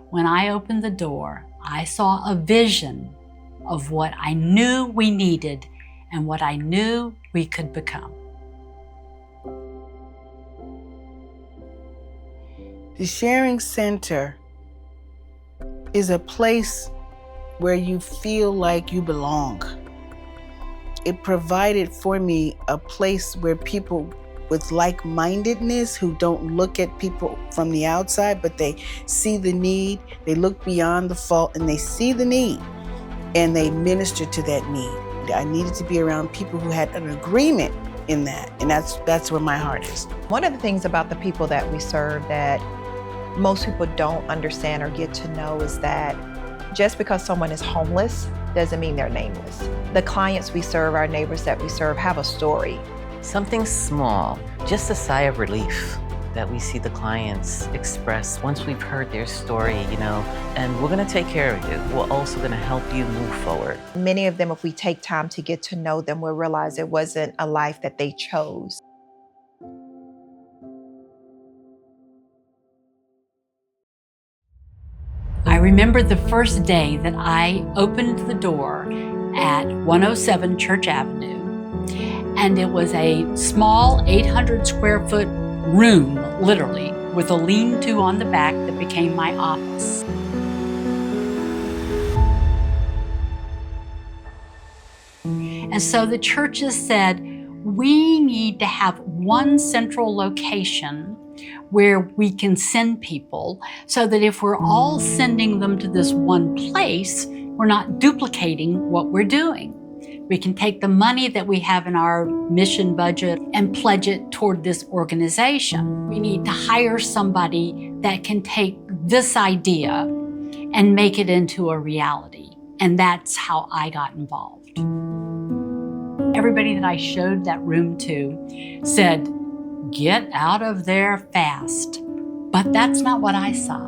When I opened the door, I saw a vision of what I knew we needed and what I knew we could become. The Sharing Center is a place where you feel like you belong. It provided for me a place where people with like-mindedness who don't look at people from the outside, but they see the need, they look beyond the fault and they see the need and they minister to that need. I needed to be around people who had an agreement in that, and that's where my heart is. One of the things about the people that we serve that most people don't understand or get to know is that just because someone is homeless doesn't mean they're nameless. The clients we serve, our neighbors that we serve, have a story. Something small, just a sigh of relief that we see the clients express once we've heard their story, and we're gonna take care of you. We're also gonna help you move forward. Many of them, if we take time to get to know them, we'll realize it wasn't a life that they chose. I remember the first day that I opened the door at 107 Church Avenue, and it was a small 800 square foot room, literally, with a lean-to on the back that became my office. And so the churches said, we need to have one central location where we can send people so that if we're all sending them to this one place, we're not duplicating what we're doing. We can take the money that we have in our mission budget and pledge it toward this organization. We need to hire somebody that can take this idea and make it into a reality. And that's how I got involved. Everybody that I showed that room to said, get out of there fast. But that's not what I saw.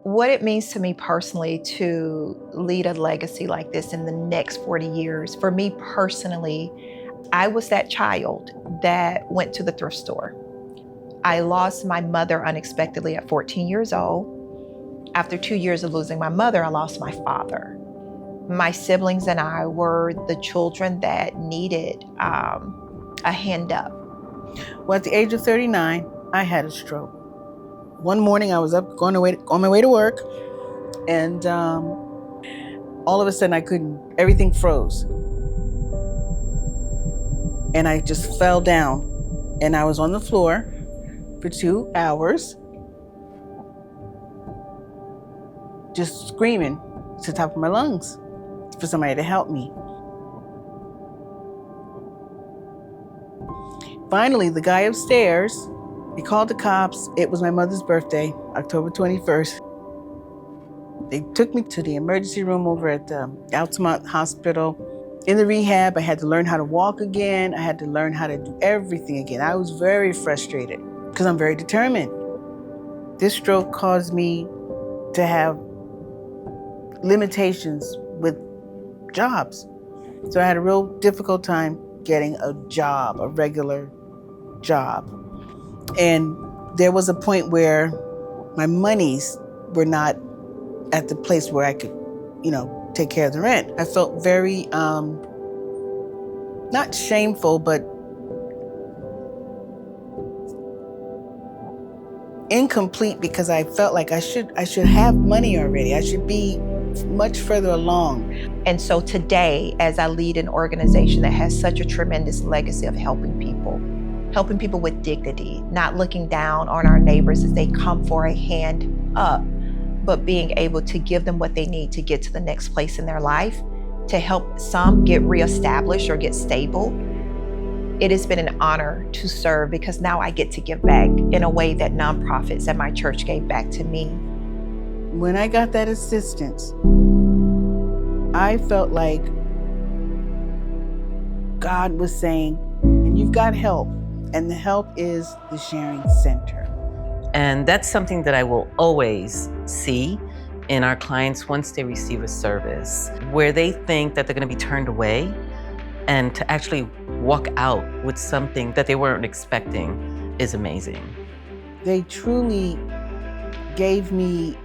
What it means to me personally to lead a legacy like this in the next 40 years, for me personally, I was that child that went to the thrift store. I lost my mother unexpectedly at 14 years old. After 2 years of losing my mother, I lost my father. My siblings and I were the children that needed a hand up. Well, at the age of 39, I had a stroke. One morning I was up on my way to work, and all of a sudden everything froze. And I just fell down, and I was on the floor for 2 hours, just screaming to the top of my lungs for somebody to help me. Finally, the guy upstairs, he called the cops. It was my mother's birthday, October 21st. They took me to the emergency room over at Altamont Hospital. In the rehab, I had to learn how to walk again. I had to learn how to do everything again. I was very frustrated because I'm very determined. This stroke caused me to have limitations with jobs. So I had a real difficult time getting a job, a regular job. And there was a point where my monies were not at the place where I could, take care of the rent. I felt very, not shameful, but incomplete because I felt like I should have money already. I should be much further along. And so today, as I lead an organization that has such a tremendous legacy of helping people with dignity, not looking down on our neighbors as they come for a hand up, but being able to give them what they need to get to the next place in their life, to help some get reestablished or get stable. It has been an honor to serve because now I get to give back in a way that nonprofits at my church gave back to me. When I got that assistance, I felt like God was saying, and you've got help, and the help is the Sharing Center. And that's something that I will always see in our clients once they receive a service, where they think that they're going to be turned away, and to actually walk out with something that they weren't expecting is amazing. They truly gave me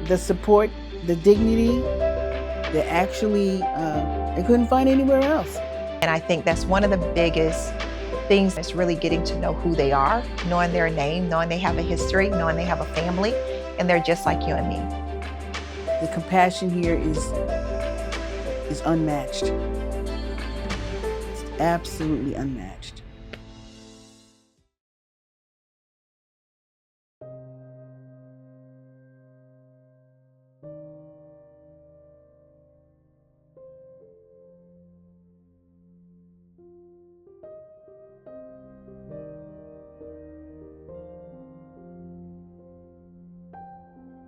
the support, the dignity that actually I couldn't find anywhere else. And I think that's one of the biggest things, is really getting to know who they are, knowing their name, knowing they have a history, knowing they have a family, and they're just like you and me. The compassion here is unmatched. It's absolutely unmatched.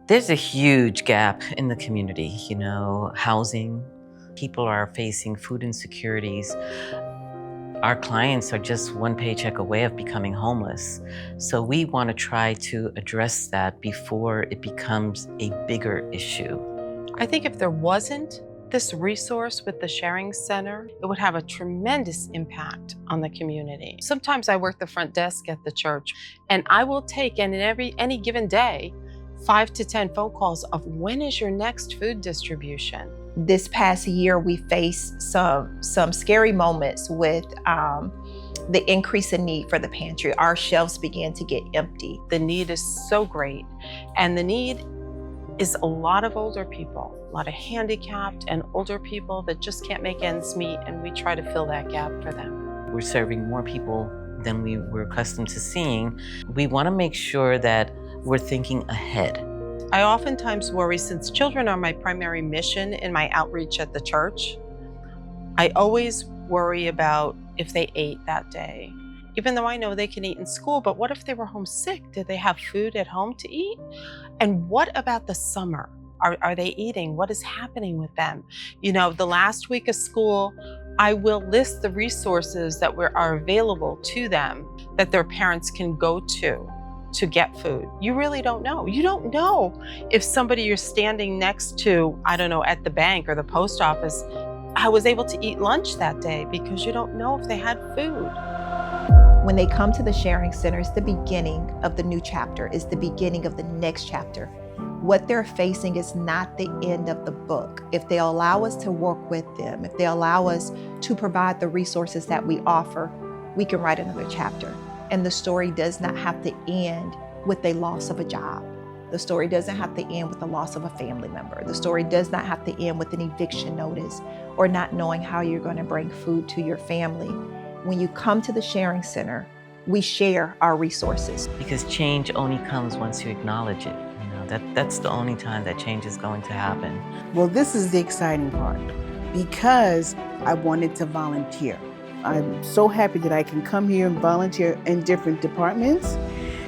There's a huge gap in the community, housing. People are facing food insecurities. Our clients are just one paycheck away of becoming homeless. So we want to try to address that before it becomes a bigger issue. I think if there wasn't this resource with the Sharing Center, it would have a tremendous impact on the community. Sometimes I work the front desk at the church, and I will take in any given day 5 to 10 phone calls of when is your next food distribution? This past year, we faced some scary moments with the increase in need for the pantry. Our shelves began to get empty. The need is so great, and the need is a lot of older people, a lot of handicapped and older people that just can't make ends meet, and we try to fill that gap for them. We're serving more people than we were accustomed to seeing. We want to make sure that we're thinking ahead. I oftentimes worry, since children are my primary mission in my outreach at the church, I always worry about if they ate that day. Even though I know they can eat in school, but what if they were homesick? Did they have food at home to eat? And what about the summer? Are they eating? What is happening with them? The last week of school, I will list the resources that are available to them that their parents can go to get food. You really don't know. You don't know if somebody you're standing next to, I don't know, at the bank or the post office, I was able to eat lunch that day, because you don't know if they had food. When they come to the Sharing Center, it's the beginning of the new chapter, it's the beginning of the next chapter. What they're facing is not the end of the book. If they allow us to work with them, if they allow us to provide the resources that we offer, we can write another chapter. And the story does not have to end with a loss of a job. The story doesn't have to end with the loss of a family member. The story does not have to end with an eviction notice or not knowing how you're going to bring food to your family. When you come to the Sharing Center, we share our resources. Because change only comes once you acknowledge it. That's the only time that change is going to happen. Well, this is the exciting part, because I wanted to volunteer. I'm so happy that I can come here and volunteer in different departments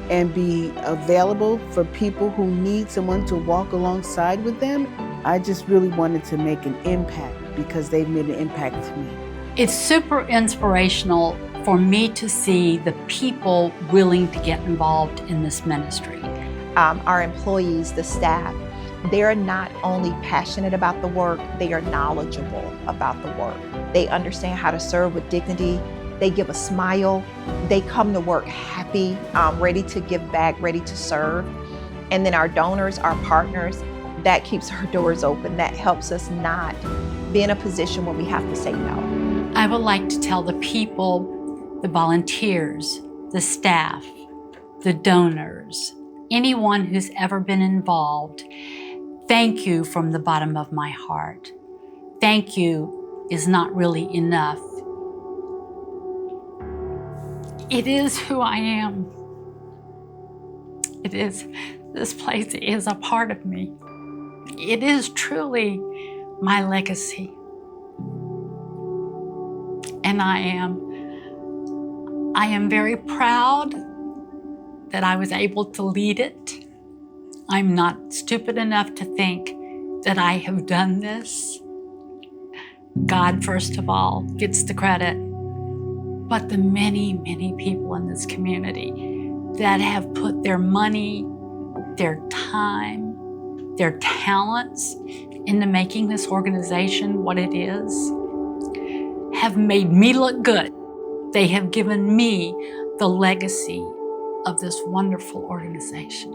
and be available for people who need someone to walk alongside with them. I just really wanted to make an impact because they've made an impact to me. It's super inspirational for me to see the people willing to get involved in this ministry. Our employees, the staff, they're not only passionate about the work, they are knowledgeable about the work. They understand how to serve with dignity. They give a smile. They come to work happy, ready to give back, ready to serve. And then our donors, our partners, that keeps our doors open. That helps us not be in a position where we have to say no. I would like to tell the people, the volunteers, the staff, the donors, anyone who's ever been involved. Thank you from the bottom of my heart. Thank you is not really enough. It is who I am. It is, this place is a part of me. It is truly my legacy. And I am very proud that I was able to lead it. I'm not stupid enough to think that I have done this. God, first of all, gets the credit, but the many, many people in this community that have put their money, their time, their talents into making this organization what it is, have made me look good. They have given me the legacy of this wonderful organization.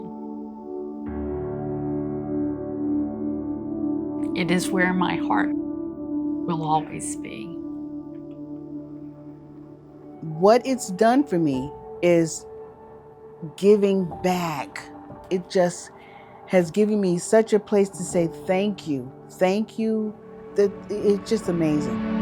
It is where my heart will always be. What it's done for me is giving back. It just has given me such a place to say thank you. Thank you. It's just amazing.